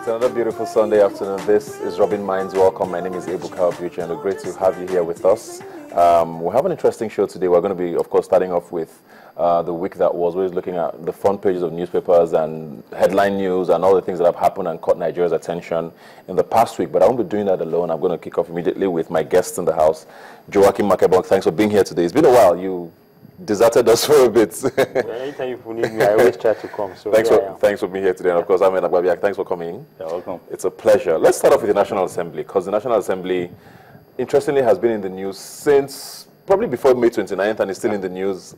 It's another beautiful Sunday afternoon. This is Robbin Minds. Welcome. My name is Ebuka Obuchi, and great to have you here with us. We have an interesting show today. We're going to be, of course, starting off with the week that was. We're looking at the front pages of newspapers and headline news and all the things that have happened and caught Nigeria's attention in the past week. But I won't be doing that alone. I'm going to kick off immediately with my guests in the house. Joaquin Makebong, thanks for being here today. It's been a while. You deserted us for a bit. Anytime you need me, I always try to come. So thanks for being here today. And of course, Ahmed Agbabiak, thanks for coming. You're welcome. It's a pleasure. Let's start off with the National Assembly, because the National Assembly, interestingly, has been in the news since probably before May 29th, and is still in the news,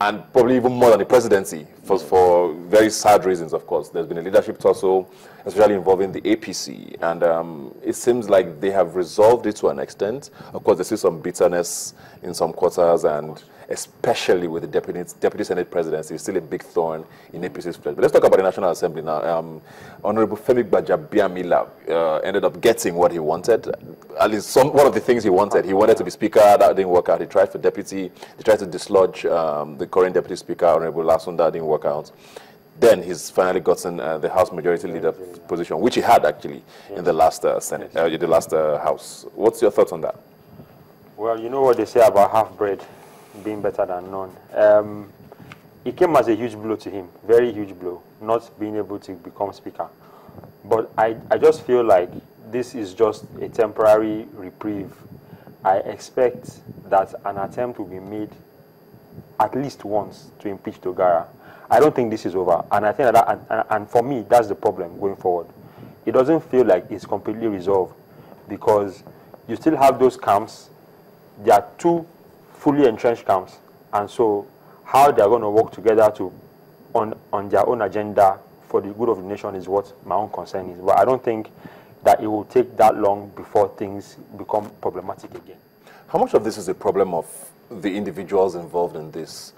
and probably even more than the presidency, for very sad reasons, of course. There's been a leadership tussle, especially involving the APC, and it seems like they have resolved it to an extent. Of course, there's still some bitterness in some quarters, and especially with the Deputy Senate presidency, it's still a big thorn in APC's flesh. But let's talk about the National Assembly now. Honorable Femi Gbajabiamila ended up getting what he wanted. At least one of the things he wanted. He wanted to be Speaker. That didn't work out. He tried for Deputy. He tried to dislodge the current Deputy Speaker, Honorable Lasun. That didn't work out. Then he's finally gotten the House Majority Leader position, which he had actually in the last Senate, the last House. What's your thoughts on that? Well, you know what they say about half-bread being better than none. It came as a huge blow to him, very huge blow, not being able to become Speaker. But I just feel like this is just a temporary reprieve. I expect that an attempt will be made at least once to impeach Togara. I don't think this is over, and I think that, and for me, that's the problem going forward. It doesn't feel like it's completely resolved, because you still have those camps. There are two fully entrenched camps, and so how they are going to work together on their own agenda for the good of the nation is what my own concern is. But I don't think that it will take that long before things become problematic again. How much of this is a problem of the individuals involved in this,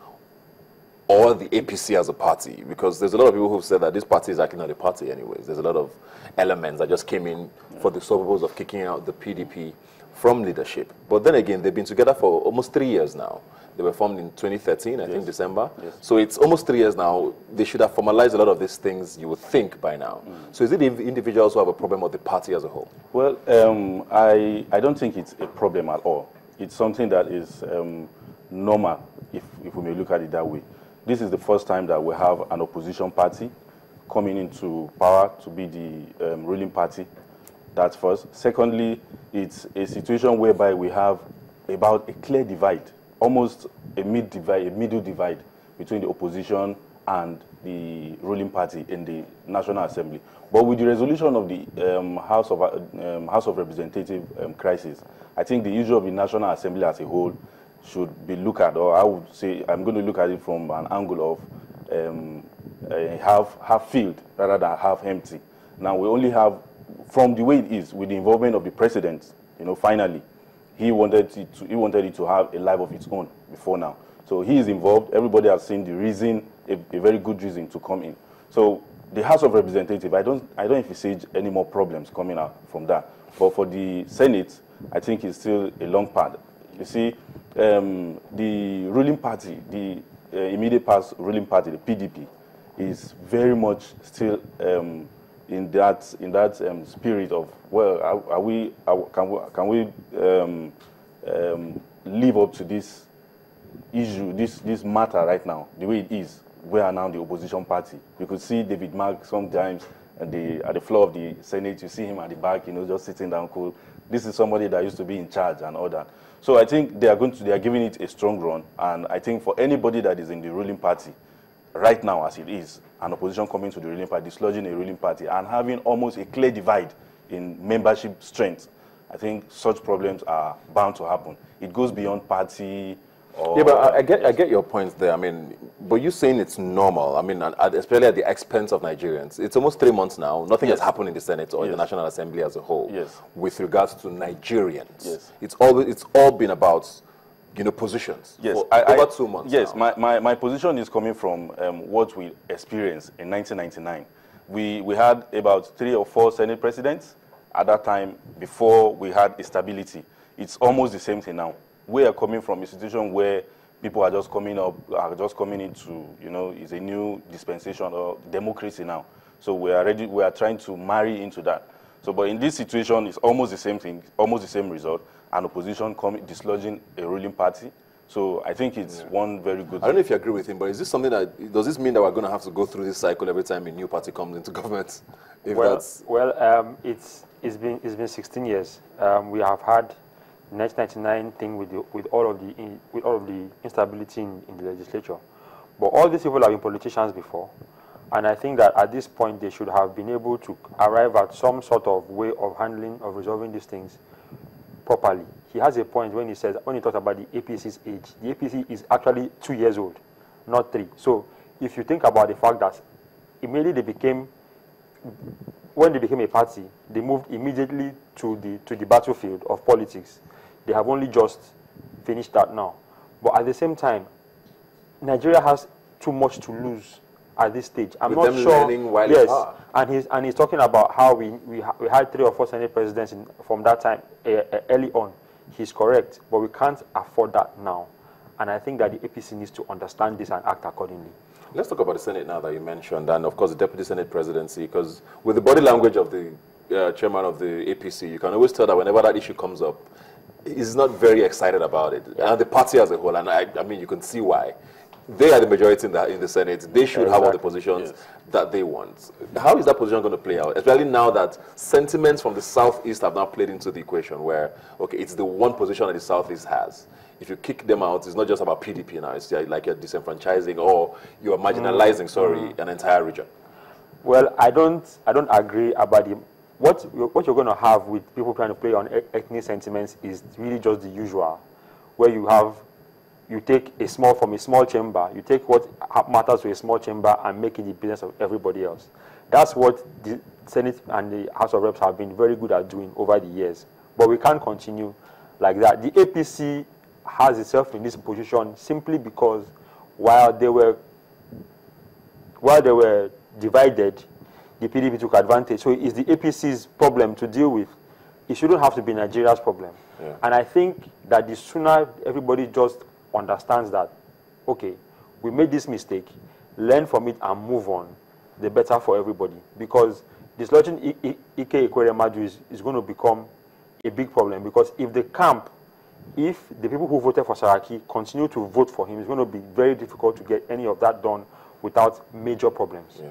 or the APC as a party? Because there's a lot of people who've said that this party is actually not a party anyways. There's a lot of elements that just came in for the sole purpose of kicking out the PDP from leadership. But then again, they've been together for almost 3 years now. They were formed in 2013, I think December. Yes. So it's almost 3 years now. They should have formalized a lot of these things, you would think, by now. So is it the individuals who have a problem, or the party as a whole? Well, I don't think it's a problem at all. It's something that is normal, if we may look at it that way. This is the first time that we have an opposition party coming into power to be the ruling party. That's first. Secondly, it's a situation whereby we have about a clear divide, almost a middle divide between the opposition and the ruling party in the National Assembly. But with the resolution of the House of Representatives crisis, I think the issue of the National Assembly as a whole should be looked at, or I would say I'm going to look at it from an angle of half filled rather than half empty. Now we only have, from the way it is, with the involvement of the president, finally, he wanted it to have a life of its own before now. So he is involved. Everybody has seen the reason, a very good reason to come in. So the House of Representatives, I don't envisage any more problems coming out from that. But for the Senate, I think it's still a long path. You see, the ruling party, the immediate past ruling party, the PDP, is very much still in that spirit of, well, can we live up to this issue, this matter right now, the way it is? We are now the opposition party. You could see David Mark sometimes at the floor of the Senate. You see him at the back, just sitting down cool. This is somebody that used to be in charge and all that. So I think they are giving it a strong run, and I think for anybody that is in the ruling party right now, as it is, an opposition coming to the ruling party, dislodging a ruling party, and having almost a clear divide in membership strength, I think such problems are bound to happen. It goes beyond party. Yeah, but I get your points there. I mean, but you're saying it's normal. I mean, especially at the expense of Nigerians. It's almost 3 months now. Nothing has happened in the Senate or in the National Assembly as a whole with regards to Nigerians. Yes. It's all been about, positions. Yes. For over 2 months. Yes. Now. My position is coming from what we experienced in 1999. We had about 3 or 4 Senate presidents at that time before we had stability. It's almost the same thing now. We are coming from a situation where people are just coming into, it's a new dispensation of democracy now. So we are trying to marry into that. So, but in this situation, it's almost the same thing, almost the same result, an opposition dislodging a ruling party. So I think it's one very good thing. I don't know if you agree with him, but is this something that, does this mean that we're going to have to go through this cycle every time a new party comes into government? It's been 16 years. We have had 1999 thing with all of the instability in the legislature. But all these people have been politicians before, and I think that at this point they should have been able to arrive at some sort of way of handling, of resolving these things properly. He has a point when he talks about the APC's age. The APC is actually 2 years old, not 3. So if you think about the fact that immediately when they became a party, they moved immediately to the battlefield of politics. They have only just finished that now. But at the same time, Nigeria has too much to lose at this stage. I'm not sure. Yes, and he's talking about how we had 3 or 4 Senate presidents from that time early on. He's correct, but we can't afford that now. And I think that the APC needs to understand this and act accordingly. Let's talk about the Senate now that you mentioned, and of course the Deputy Senate Presidency, because with the body language of the chairman of the APC, you can always tell that whenever that issue comes up, he's not very excited about it. And the party as a whole, and I mean, you can see why. They are the majority in the Senate. They should have all the positions that they want. How is that position going to play out? Especially now that sentiments from the Southeast have now played into the equation where, okay, it's the one position that the Southeast has. If you kick them out, it's not just about PDP now. It's like you're disenfranchising or you're marginalizing, an entire region. Well, I don't agree about what you're going to have with people trying to play on ethnic sentiments is really just the usual, where you take from a small chamber, you take what matters to a small chamber and make it the business of everybody else. That's what the Senate and the House of Reps have been very good at doing over the years. But we can't continue like that. The APC has itself in this position simply because while they were divided, the PDP took advantage. So it's the APC's problem to deal with. It shouldn't have to be Nigeria's problem. Yeah. And I think that the sooner everybody just understands that, okay, we made this mistake, learn from it and move on, the better for everybody. Because dislodging Ike Ekweremadu is going to become a big problem, because if the people who voted for Saraki continue to vote for him, it's going to be very difficult to get any of that done without major problems. Yeah.